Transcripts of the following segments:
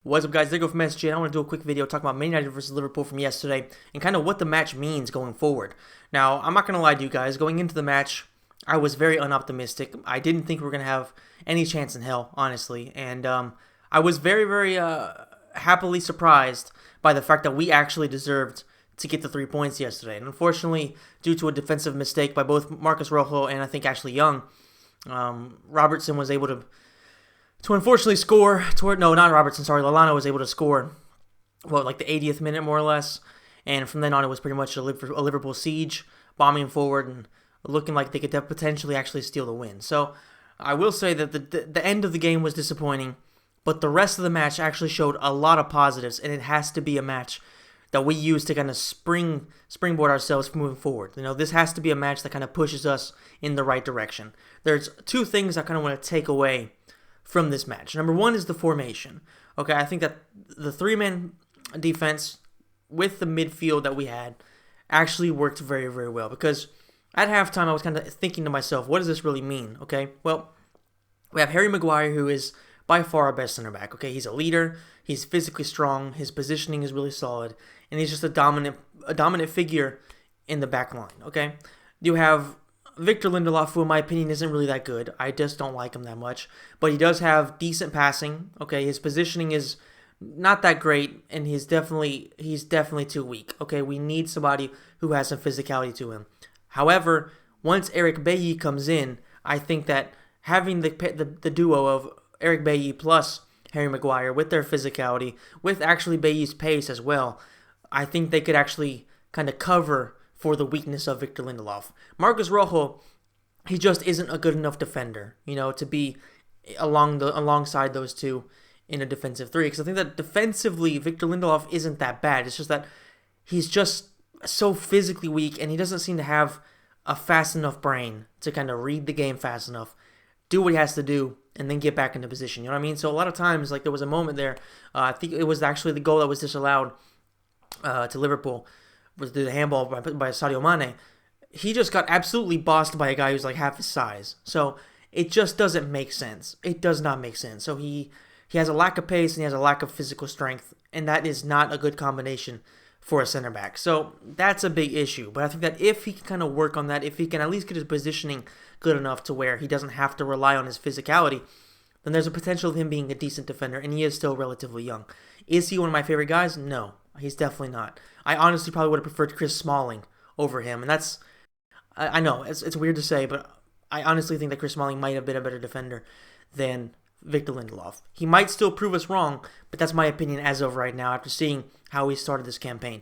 What's up, guys? There you go from SG, and I want to do a quick video talking about Man United versus Liverpool from yesterday and kind of what the match means going forward. Now, I'm not going to lie to you guys. Going into the match, I was very unoptimistic. I didn't think we were going to have any chance in hell, honestly. And I was very happily surprised by the fact that we actually deserved to get the 3 points yesterday. And unfortunately, due to a defensive mistake by both Marcus Rojo and I think Ashley Young, Robertson was able to unfortunately score. No, not Robertson, sorry. Lallana was able to score, like the 80th minute more or less. And from then on, it was pretty much a Liverpool siege, bombing forward and looking like they could potentially actually steal the win. So I will say that the end of the game was disappointing, but the rest of the match actually showed a lot of positives, and it has to be a match that we use to kind of springboard ourselves for moving forward. You know, this has to be a match that kind of pushes us in the right direction. There's two things I kind of want to take away from this match. Number one is the formation. Okay, I think that the three-man defense with the midfield that we had actually worked very well, because at halftime I was kind of thinking to myself, what does this really mean? Okay, well, we have Harry Maguire, who is by far our best center back. Okay, he's a leader, he's physically strong, his positioning is really solid, and he's just a dominant figure in the back line. Okay, you have Victor Lindelof, who in my opinion isn't really that good. I just don't like him that much. But he does have decent passing. Okay, his positioning is not that great, and he's definitely too weak. Okay, we need somebody who has some physicality to him. However, once Eric Bailly comes in, I think that having the duo of Eric Bailly plus Harry Maguire with their physicality, with actually Bailly's pace as well, I think they could actually kind of cover for the weakness of Victor Lindelof. Marcus Rojo, he just isn't a good enough defender, to be alongside those two in a defensive three. Because I think that defensively, Victor Lindelof isn't that bad. It's just that he's just so physically weak, and he doesn't seem to have a fast enough brain to kind of read the game fast enough, do what he has to do, and then get back into position. You know what I mean? So a lot of times, like there was a moment there, I think it was actually the goal that was disallowed to Liverpool, was the handball by Sadio Mane. He just got absolutely bossed by a guy who's like half his size. So it just doesn't make sense. It does not make sense. So he has a lack of pace and he has a lack of physical strength, and that is not a good combination for a center back. So that's a big issue. But I think that if he can kind of work on that, if he can at least get his positioning good enough to where he doesn't have to rely on his physicality, then there's a potential of him being a decent defender, and he is still relatively young. Is he one of my favorite guys? No, he's definitely not. I honestly probably would have preferred Chris Smalling over him, and that's, I know, it's weird to say, but I honestly think that Chris Smalling might have been a better defender than Victor Lindelof. He might still prove us wrong, but that's my opinion as of right now after seeing how he started this campaign.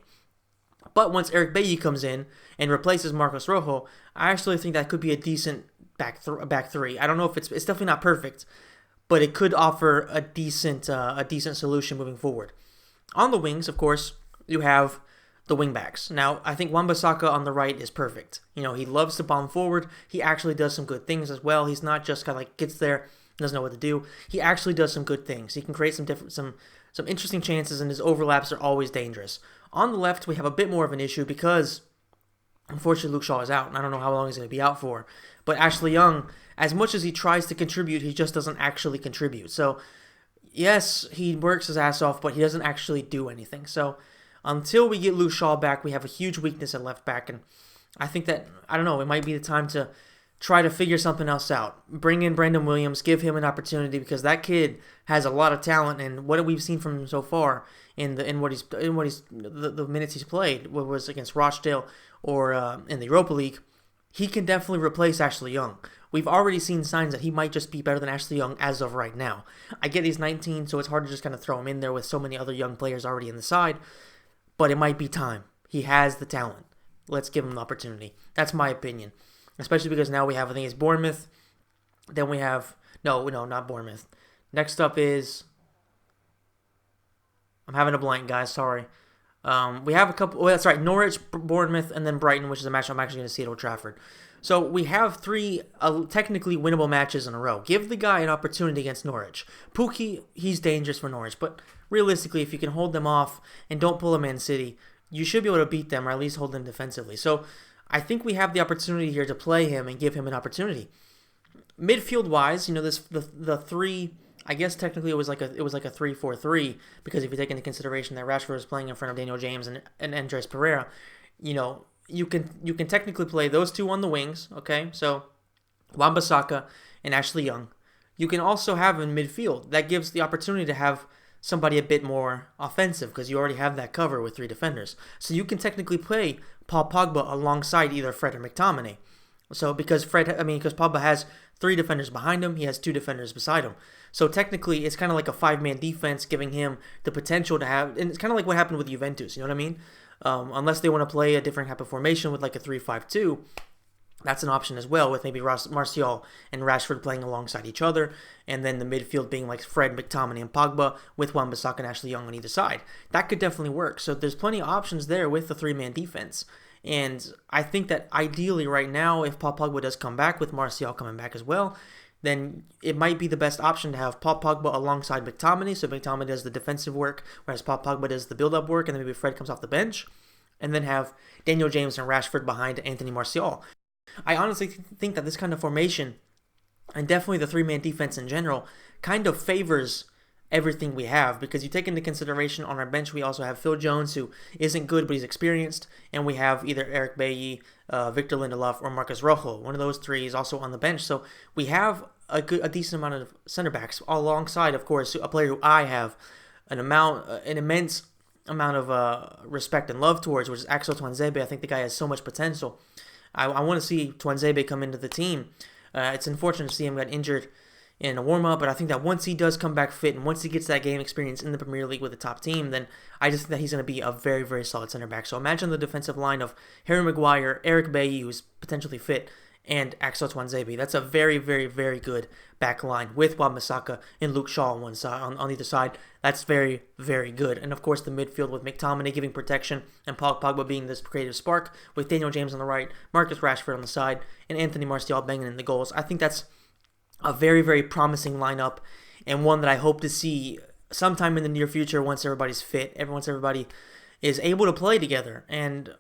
But once Eric Bailly comes in and replaces Marcos Rojo, I actually think that could be a decent back three. I don't know if it's definitely not perfect, but it could offer a decent solution moving forward. On the wings, of course, you have the wingbacks. Now, I think Wan-Bissaka on the right is perfect. He loves to bomb forward. He actually does some good things as well. He's not just kind of like gets there, doesn't know what to do. He actually does some good things. He can create some interesting chances, and his overlaps are always dangerous. On the left, we have a bit more of an issue because, unfortunately, Luke Shaw is out, and I don't know how long he's going to be out for. But Ashley Young, as much as he tries to contribute, he just doesn't actually contribute. So, yes, he works his ass off, but he doesn't actually do anything. So, until we get Luke Shaw back, we have a huge weakness at left back, and I think that, I don't know, it might be the time to try to figure something else out. Bring in Brandon Williams, give him an opportunity, because that kid has a lot of talent, and what we've seen from him so far in the minutes he's played, whether it was against Rochdale or in the Europa League, he can definitely replace Ashley Young. We've already seen signs that he might just be better than Ashley Young as of right now. I get he's 19, so it's hard to just kind of throw him in there with so many other young players already in the side, but it might be time. He has the talent. Let's give him the opportunity. That's my opinion. Especially because now we have, I think it's Bournemouth. Then we have, no, not Bournemouth. Next up is, I'm having a blank, guys, sorry. We have a couple, that's right, Norwich, Bournemouth, and then Brighton, which is a match I'm actually going to see at Old Trafford. So we have three technically winnable matches in a row. Give the guy an opportunity against Norwich. Pukki, he's dangerous for Norwich, but realistically, if you can hold them off and don't pull a Man City, you should be able to beat them, or at least hold them defensively. So I think we have the opportunity here to play him and give him an opportunity. Midfield-wise, the three I guess technically it was like a 3-4-3 because if you take into consideration that Rashford was playing in front of Daniel James and Andres Pereira, you can technically play those two on the wings. Okay, so Wan-Bissaka and Ashley Young. You can also have in midfield. That gives the opportunity to have somebody a bit more offensive because you already have that cover with 3 defenders. So you can technically play Paul Pogba alongside either Fred or McTominay. So because Pogba has 3 defenders behind him, he has 2 defenders beside him. So technically, it's kind of like a 5-man defense, giving him the potential to have, and it's kind of like what happened with Juventus. You know what I mean? Unless they want to play a different type of formation with like a 3-5-2. That's an option as well, with maybe Martial and Rashford playing alongside each other, and then the midfield being like Fred, McTominay, and Pogba, with Wan-Bissaka and Ashley Young on either side. That could definitely work. So there's plenty of options there with the 3-man defense. And I think that ideally right now, if Paul Pogba does come back, with Martial coming back as well, then it might be the best option to have Paul Pogba alongside McTominay, so McTominay does the defensive work, whereas Paul Pogba does the build-up work, and then maybe Fred comes off the bench, and then have Daniel James and Rashford behind Anthony Martial. I honestly think that this kind of formation, and definitely the 3-man defense in general, kind of favors everything we have, because you take into consideration on our bench we also have Phil Jones, who isn't good but he's experienced, and we have either Eric Bailly, Victor Lindelof, or Marcus Rojo. One of those 3 is also on the bench, so we have a decent amount of center backs alongside, of course, a player who I have an immense amount of respect and love towards, which is Axel Tuanzebe. I think the guy has so much potential. I want to see Tuanzebe come into the team. It's unfortunate to see him get injured in a warm-up, but I think that once he does come back fit and once he gets that game experience in the Premier League with the top team, then I just think that he's going to be a very, very solid center back. So imagine the defensive line of Harry Maguire, Eric Bailly, who's potentially fit, and Axel Tuanzebe. That's a very, very, very good back line with Wan-Bissaka and Luke Shaw on one side, on either side. That's very, very good. And of course, the midfield with McTominay giving protection and Paul Pogba being this creative spark, with Daniel James on the right, Marcus Rashford on the side, and Anthony Martial banging in the goals. I think that's a very, very promising lineup, and one that I hope to see sometime in the near future once everybody's fit, once everybody is able to play together. And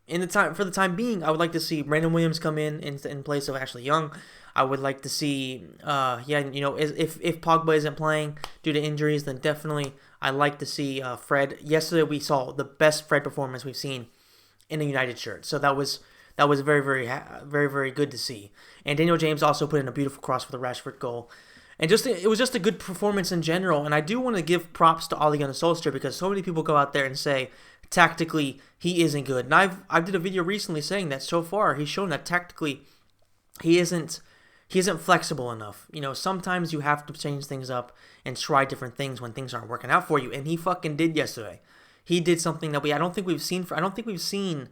for the time being, I would like to see Brandon Williams come in place of Ashley Young. I would like to see, if Pogba isn't playing due to injuries, then definitely I'd like to see Fred. Yesterday we saw the best Fred performance we've seen in a United shirt, so that was very, very, very, very good to see. And Daniel James also put in a beautiful cross for the Rashford goal. And it was just a good performance in general. And I do want to give props to Ole Gunnar Solskjaer, because so many people go out there and say tactically he isn't good. And I did a video recently saying that so far he's shown that tactically he isn't flexible enough. Sometimes you have to change things up and try different things when things aren't working out for you. And he fucking did yesterday. He did something that I don't think we've seen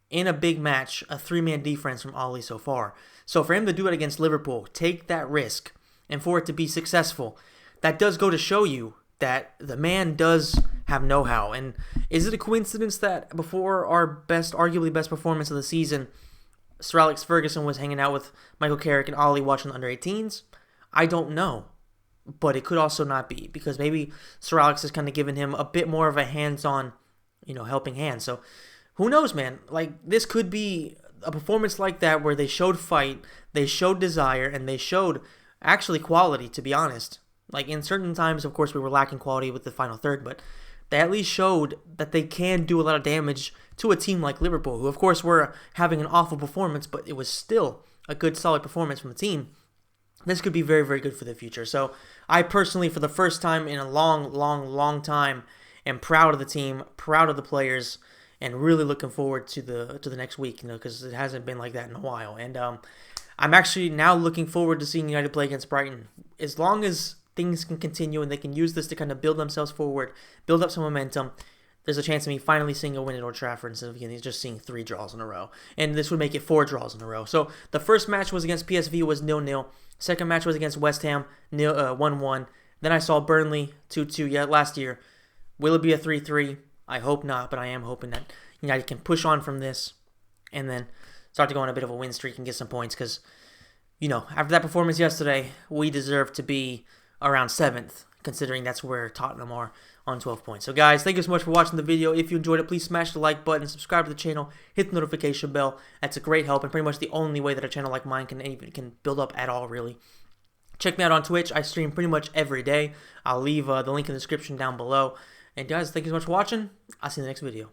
in a big match, a 3-man defense from Ole so far. So for him to do it against Liverpool, take that risk, and for it to be successful, that does go to show you that the man does have know-how. And is it a coincidence that before our arguably best performance of the season, Sir Alex Ferguson was hanging out with Michael Carrick and Ole watching the under-18s? I don't know. But it could also not be, because maybe Sir Alex has kind of given him a bit more of a hands-on, helping hand. So who knows, man? This could be a performance like that where they showed fight, they showed desire, and they showed actually quality, to be honest. In certain times, of course, we were lacking quality with the final third, but they at least showed that they can do a lot of damage to a team like Liverpool, who, of course, were having an awful performance, but it was still a good, solid performance from the team. This could be very, very good for the future. So I personally, for the first time in a long, long, long time, am proud of the team, proud of the players, and really looking forward to the next week, because it hasn't been like that in a while. And I'm actually now looking forward to seeing United play against Brighton. As long as things can continue and they can use this to kind of build themselves forward, build up some momentum, there's a chance of me finally seeing a win at Old Trafford instead of just seeing 3 draws in a row. And this would make it 4 draws in a row. So the first match was against PSV, was 0-0. Second match was against West Ham, 1-1. Then I saw Burnley 2-2 last year. Will it be a 3-3? I hope not, but I am hoping that United can push on from this and then start to go on a bit of a win streak and get some points, because, after that performance yesterday, we deserve to be around 7th, considering that's where Tottenham are on 12 points. So guys, thank you so much for watching the video. If you enjoyed it, please smash the like button, subscribe to the channel, hit the notification bell. That's a great help and pretty much the only way that a channel like mine can build up at all, really. Check me out on Twitch. I stream pretty much every day. I'll leave the link in the description down below. And guys, thank you so much for watching. I'll see you in the next video.